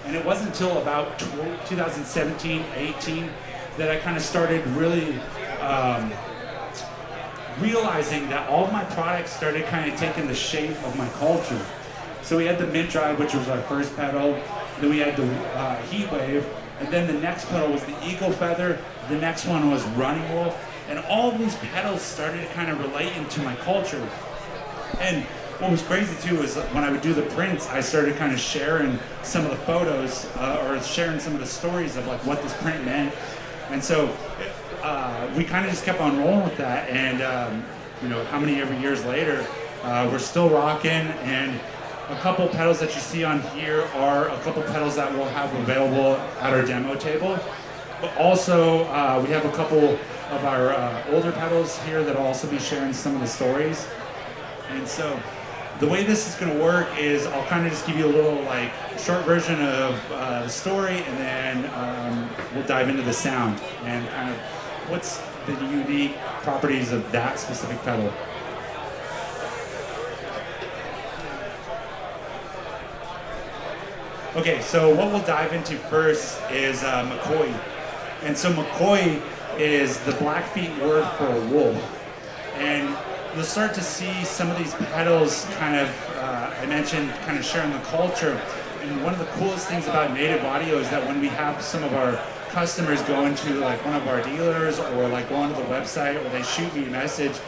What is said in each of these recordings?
And it wasn't until about 2017, 18 that I kind of started really realizing that all of my products started kind of taking the shape of my culture. So we had the Mint Drive, which was our first pedal. Then we had the Heat Wave. And then the next pedal was the Eagle Feather. The next one was Running Wolf. And all of these pedals started kind of relating to my culture. And what was crazy too is when I would do the prints, I started kind of sharing some of the photos or sharing some of the stories of like what this print meant. And so we kind of just kept on rolling with that. And you know, how many every years later, we're still rocking. And a couple pedals that you see on here are a couple pedals that we'll have available at our demo table. But also, we have a couple of our older pedals here that will also be sharing some of the stories. And so, the way this is going to work is I'll kind of just give you a little like short version of the story, and then we'll dive into the sound and kind of what's the unique properties of that specific pedal. Okay, so what we'll dive into first is McCoy. And so McCoy is the Blackfeet word for a wolf. And you'll start to see some of these pedals kind of, I mentioned, kind of sharing the culture. And one of the coolest things about Native Audio is that when we have some of our customers go into like one of our dealers or like go onto the website or they shoot me a message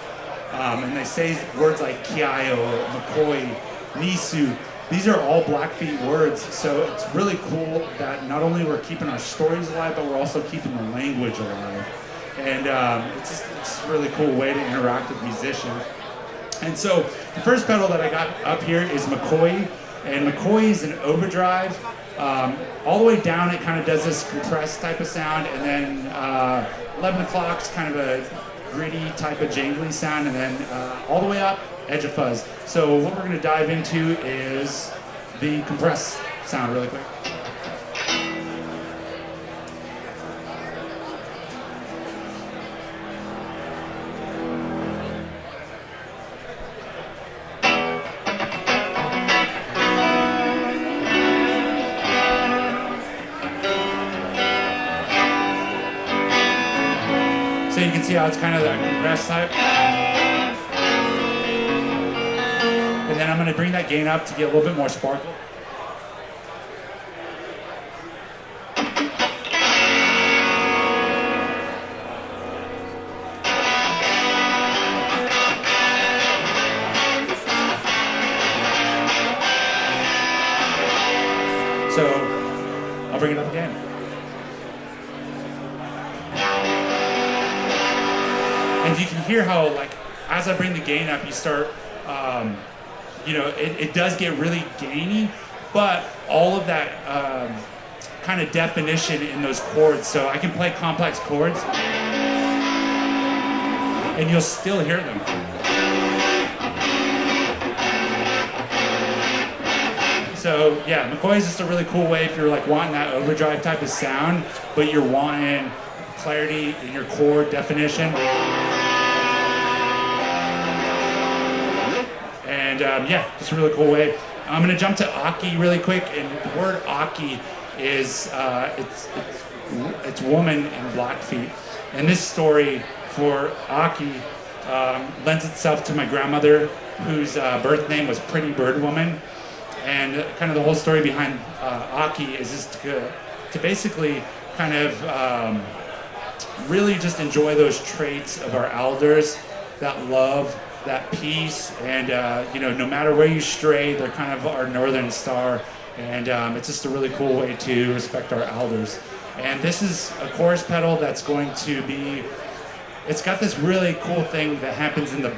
and they say words like Kiaio, McCoy, NiiSoo, these are all Blackfeet words, so it's really cool that not only we're keeping our stories alive, but we're also keeping the language alive. And it's a really cool way to interact with musicians. And so the first pedal that I got up here is McCoy, and McCoy is an overdrive. All the way down it kind of does this compressed type of sound, and then 11 o'clock's kind of a gritty type of jangly sound, and then all the way up, edge of fuzz. So what we're going to dive into is the compressed sound really quick. So you can see how it's kind of that compressed type. And then I'm going to bring that gain up to get a little bit more sparkle. So I'll bring it up again. And you can hear how, like, as I bring the gain up, you start, you know, it does get really gainy, but all of that kind of definition in those chords. So I can play complex chords, and you'll still hear them. So yeah, McCoy is just a really cool way if you're like wanting that overdrive type of sound, but you're wanting clarity in your chord definition. And yeah, just a really cool way. I'm gonna jump to Aki really quick, and the word Aki is it's woman in Blackfeet. And this story for Aki lends itself to my grandmother, whose birth name was Pretty Bird Woman. And kind of the whole story behind Aki is just to basically kind of really just enjoy those traits of our elders, that love, that peace, and you know, no matter where you stray, they're kind of our northern star, and it's just a really cool way to respect our elders. And this is a chorus pedal that's going to be, it's got this really cool thing that happens in the,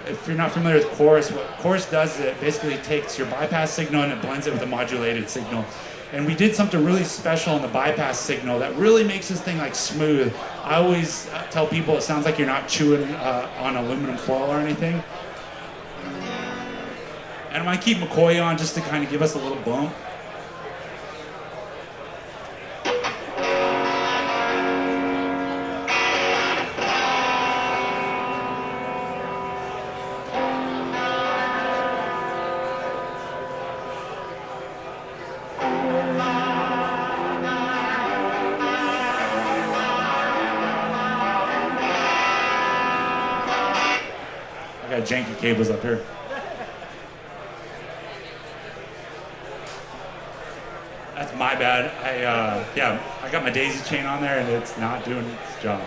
if you're not familiar with chorus, what chorus does is it basically takes your bypass signal and it blends it with a modulated signal. And we did something really special in the bypass signal that really makes this thing like smooth. I always tell people it sounds like you're not chewing on aluminum foil or anything. And I'm gonna keep McCoy on just to kind of give us a little bump. janky cables up here. That's my bad. I got my daisy chain on there and it's not doing its job.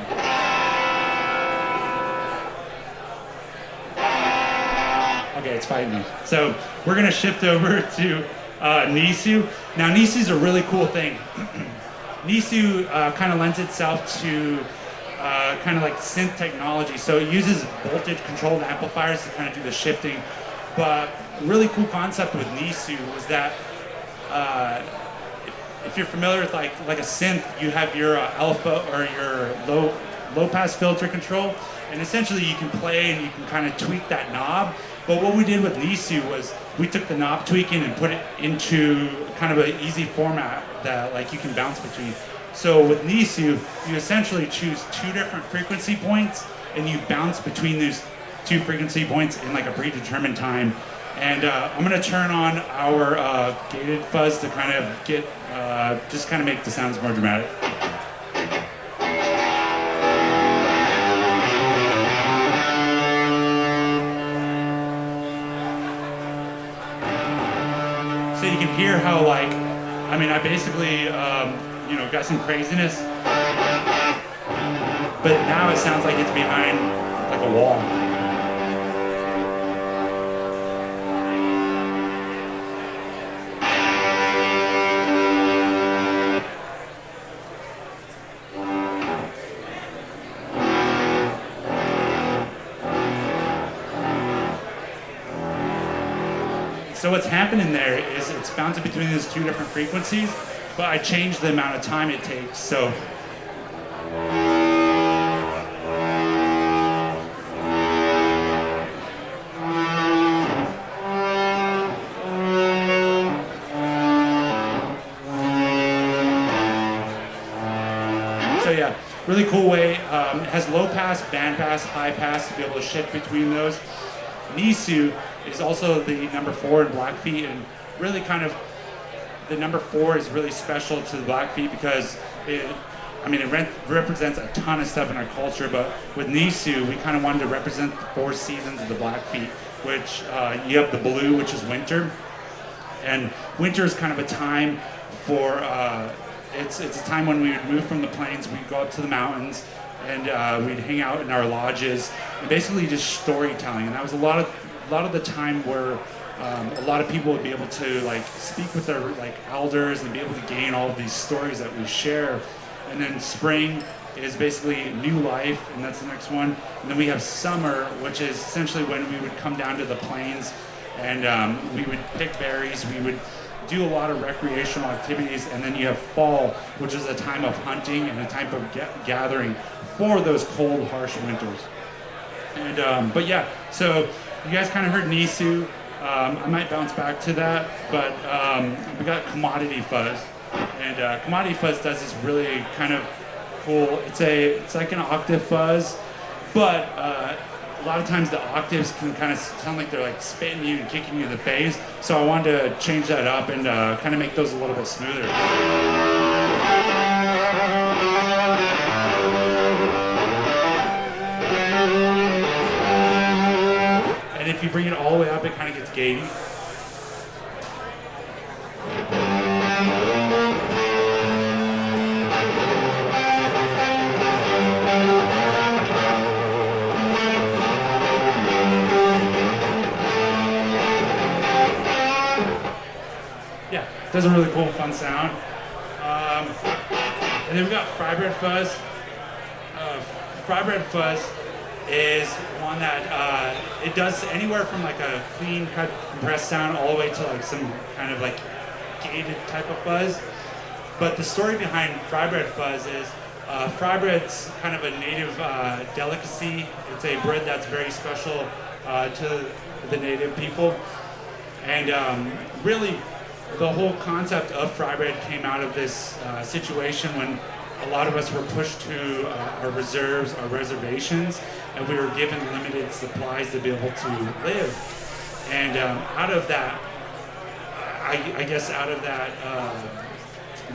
Okay, it's fighting me. So we're gonna shift over to NiiSoo. Now NiiSoo's a really cool thing. NiiSoo kind of lends itself to kind of like synth technology. So it uses voltage controlled amplifiers to kind of do the shifting. But a really cool concept with NiiSoo was that if you're familiar with like a synth, you have your alpha or your low pass filter control, and essentially you can play and you can kind of tweak that knob. But what we did with NiiSoo was we took the knob tweaking and put it into kind of an easy format that like you can bounce between. So with NiiSoo, you essentially choose 2 different frequency points and you bounce between those 2 frequency points in like a predetermined time. And I'm gonna turn on our gated fuzz to kind of get, just kind of make the sounds more dramatic. So you can hear how like, I mean, I basically, you know, got some craziness, but now it sounds like it's behind like a wall. So what's happening there is it's bouncing between those 2 different frequencies, but I changed the amount of time it takes. So yeah, really cool way. It has low pass, band pass, high pass to be able to shift between those. NiiSoo is also the number 4 in Blackfeet, and really kind of the number 4 is really special to the Blackfeet because it represents a ton of stuff in our culture. But with NiiSoo, we kind of wanted to represent the 4 seasons of the Blackfeet, which you have the blue, which is winter, and winter is kind of a time for it's a time when we would move from the plains, we'd go up to the mountains, and we'd hang out in our lodges, and basically just storytelling. And that was a lot of the time where a lot of people would be able to like speak with their like elders and be able to gain all of these stories that we share. And then spring is basically new life, and that's the next one. And then we have summer, which is essentially when we would come down to the plains and we would pick berries, we would do a lot of recreational activities. And then you have fall, which is a time of hunting and a time of gathering for those cold, harsh winters. And but yeah, so you guys kind of heard NiiSoo. I might bounce back to that, but we got Commodity Fuzz, and Commodity Fuzz does this really kind of cool. It's like an octave fuzz, but a lot of times the octaves can kind of sound like they're like spitting you and kicking you in the face. So I wanted to change that up and kind of make those a little bit smoother. And if you bring it all the way up, it kind of gets gaty. Yeah, it does a really cool, fun sound. And then we've got Frybread Fuzz. Frybread Fuzz is one that it does anywhere from like a clean cut compressed sound all the way to like some kind of like gated type of fuzz. But the story behind Frybread Fuzz is Frybread's kind of a native delicacy. It's a bread that's very special to the native people. And really the whole concept of Frybread came out of this situation when a lot of us were pushed to our reserves, our reservations, and we were given limited supplies to be able to live. And out of that, I guess out of that,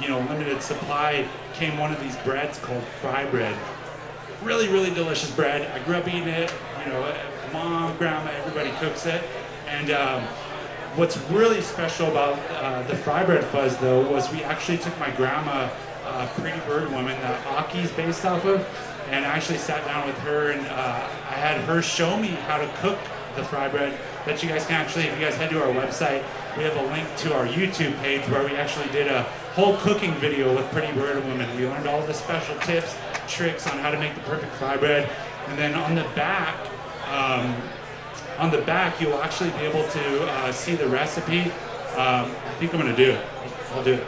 limited supply came one of these breads called Frybread. Really, really delicious bread. I grew up eating it, mom, grandma, everybody cooks it. And what's really special about the Frybread Fuzz, though, was we actually took my grandma, Pretty Bird Woman, that Aki's based off of, and I actually sat down with her, and I had her show me how to cook the fry bread. That you guys can actually, if you guys head to our website, we have a link to our YouTube page where we actually did a whole cooking video with Pretty Bird Woman. We learned all the special tips, tricks on how to make the perfect fry bread, and then on the back, you'll actually be able to see the recipe. I think I'm gonna do it. I'll do it.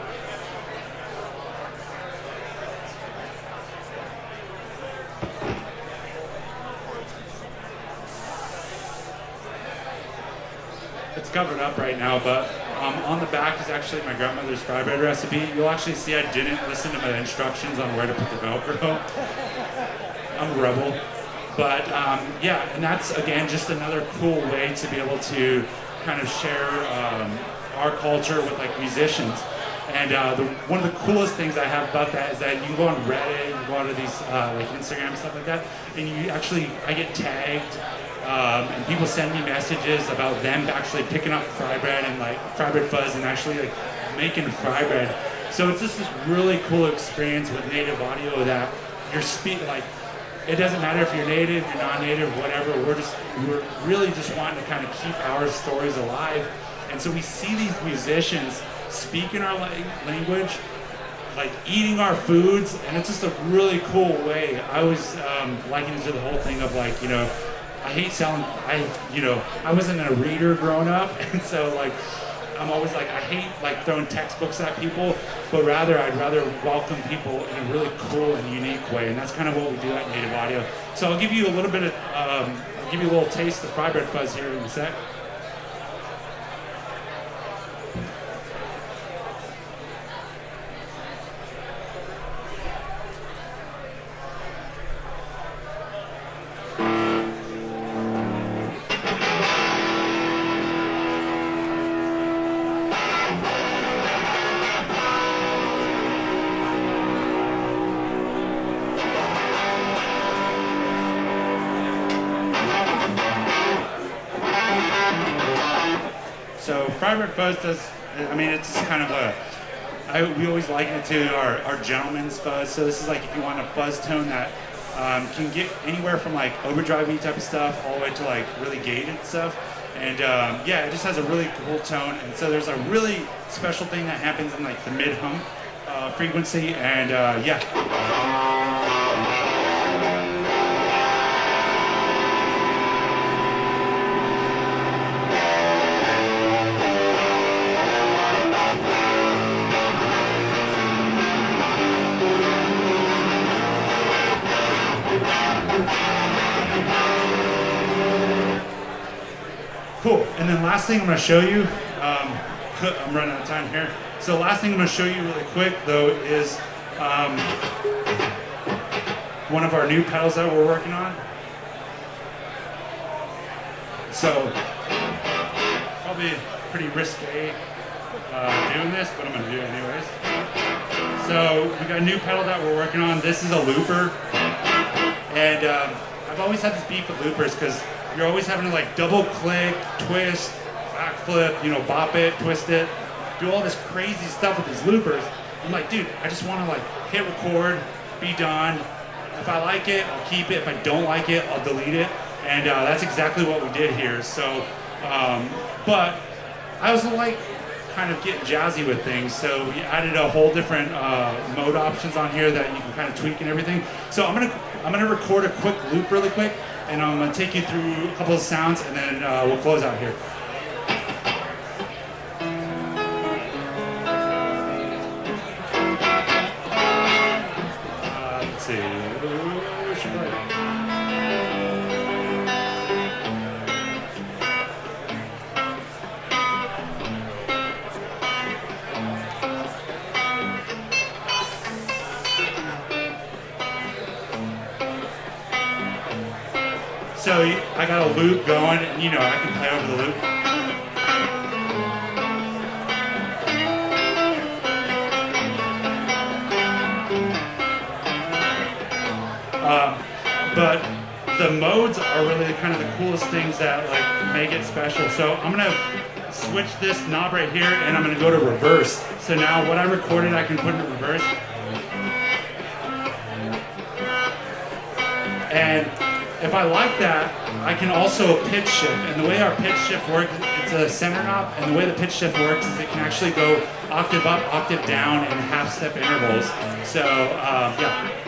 It's covered up right now, but on the back is actually my grandmother's fry bread recipe. You'll actually see I didn't listen to my instructions on where to put the Velcro. I'm a rebel. But yeah, and that's, again, just another cool way to be able to kind of share our culture with like musicians. And one of the coolest things I have about that is that you can go on Reddit, you can go onto these like Instagram and stuff like that, and you actually, I get tagged, and people send me messages about them actually picking up fry bread and like Frybread Fuzz and actually like making fry bread. So it's just this really cool experience with native audio that you're like, it doesn't matter if you're native, you're non-native, whatever. We're really just wanting to kind of keep our stories alive. And so we see these musicians speaking our language, like eating our foods, and it's just a really cool way. I always liken it to the whole thing of like, you know, I hate selling. I wasn't a reader growing up, and so like, I'm always like, I hate like throwing textbooks at people, but rather I'd rather welcome people in a really cool and unique way, and that's kind of what we do at Native Audio. So I'll give you a little bit of, I'll give you a little taste of Frybread Fuzz here in a sec. So Frybread Fuzz does, I mean, it's kind of we always liken it to our gentleman's fuzz. So this is like if you want a fuzz tone that can get anywhere from like overdrive-y type of stuff all the way to like really gated stuff. And yeah, it just has a really cool tone. And so there's a really special thing that happens in like the mid-hum frequency, and yeah. Cool, and then last thing I'm going to show you, I'm running out of time here. So last thing I'm going to show you really quick though is one of our new pedals that we're working on. So probably pretty risque doing this, but I'm going to do it anyways. So we got a new pedal that we're working on. This is a looper, and I've always had this beef with loopers because you're always having to like double click, twist, backflip, you know, bop it, twist it, do all this crazy stuff with these loopers. I'm like, dude, I just want to like hit record, be done. If I like it, I'll keep it. If I don't like it, I'll delete it. And that's exactly what we did here. So, but I also like kind of getting jazzy with things. So we added a whole different mode options on here that you can kind of tweak and everything. So I'm gonna record a quick loop really quick, and I'm going to take you through a couple of sounds, and then we'll close out here. Let's see. So I got a loop going, and you know I can play over the loop. But the modes are really kind of the coolest things that like make it special. So I'm gonna switch this knob right here and I'm gonna go to reverse. So now what I recorded, I can put in reverse. And if I like that, I can also pitch shift. And the way our pitch shift works, it's a center knob, and the way the pitch shift works is it can actually go octave up, octave down in half-step intervals. So, yeah.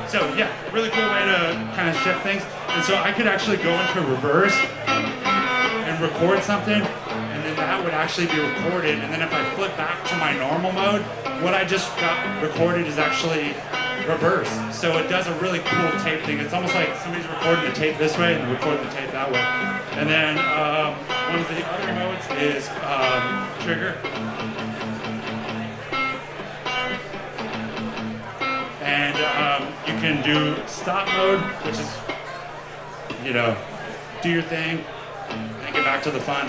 So yeah, really cool way to kind of shift things. And so I could actually go into reverse and record something, and then that would actually be recorded. And then if I flip back to my normal mode, what I just got recorded is actually reverse. So it does a really cool tape thing. It's almost like somebody's recording the tape this way and recording the tape that way. And then one of the other modes is trigger. And you can do stop mode, which is, you know, do your thing and get back to the fun.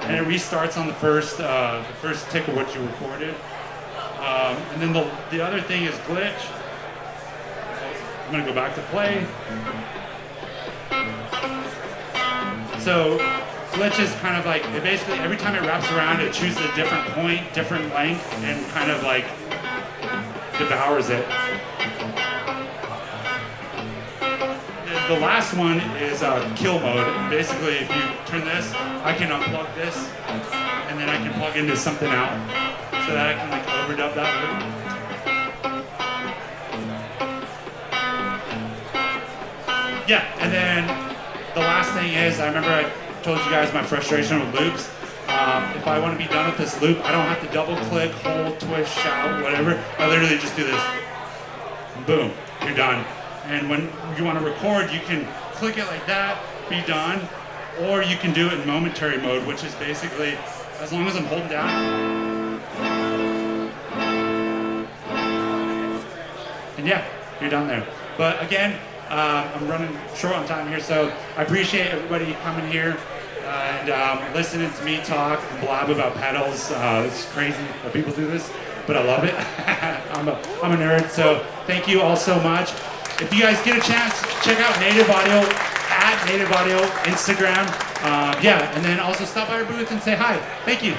And it restarts on the first tick of what you recorded. And then the other thing is glitch. I'm gonna go back to play. So glitch is kind of like, it basically, every time it wraps around, it chooses a different point, different length, and kind of like devours it. The last one is kill mode. Basically, if you turn this, I can unplug this, and then I can plug into something out, so that I can like overdub that loop. Yeah, and then the last thing is, I remember I told you guys my frustration with loops. If I want to be done with this loop, I don't have to double click, hold, twist, shout, whatever. I literally just do this. Boom, you're done. And when you want to record, you can click it like that, be done, or you can do it in momentary mode, which is basically, as long as I'm holding down, and yeah, you're done there. But again, I'm running short on time here, so I appreciate everybody coming here and listening to me talk and blab about pedals. It's crazy that people do this, but I love it. I'm a nerd, so thank you all so much. If you guys get a chance, check out Native Audio, at Native Audio, Instagram. Yeah, and then also stop by our booth and say hi. Thank you.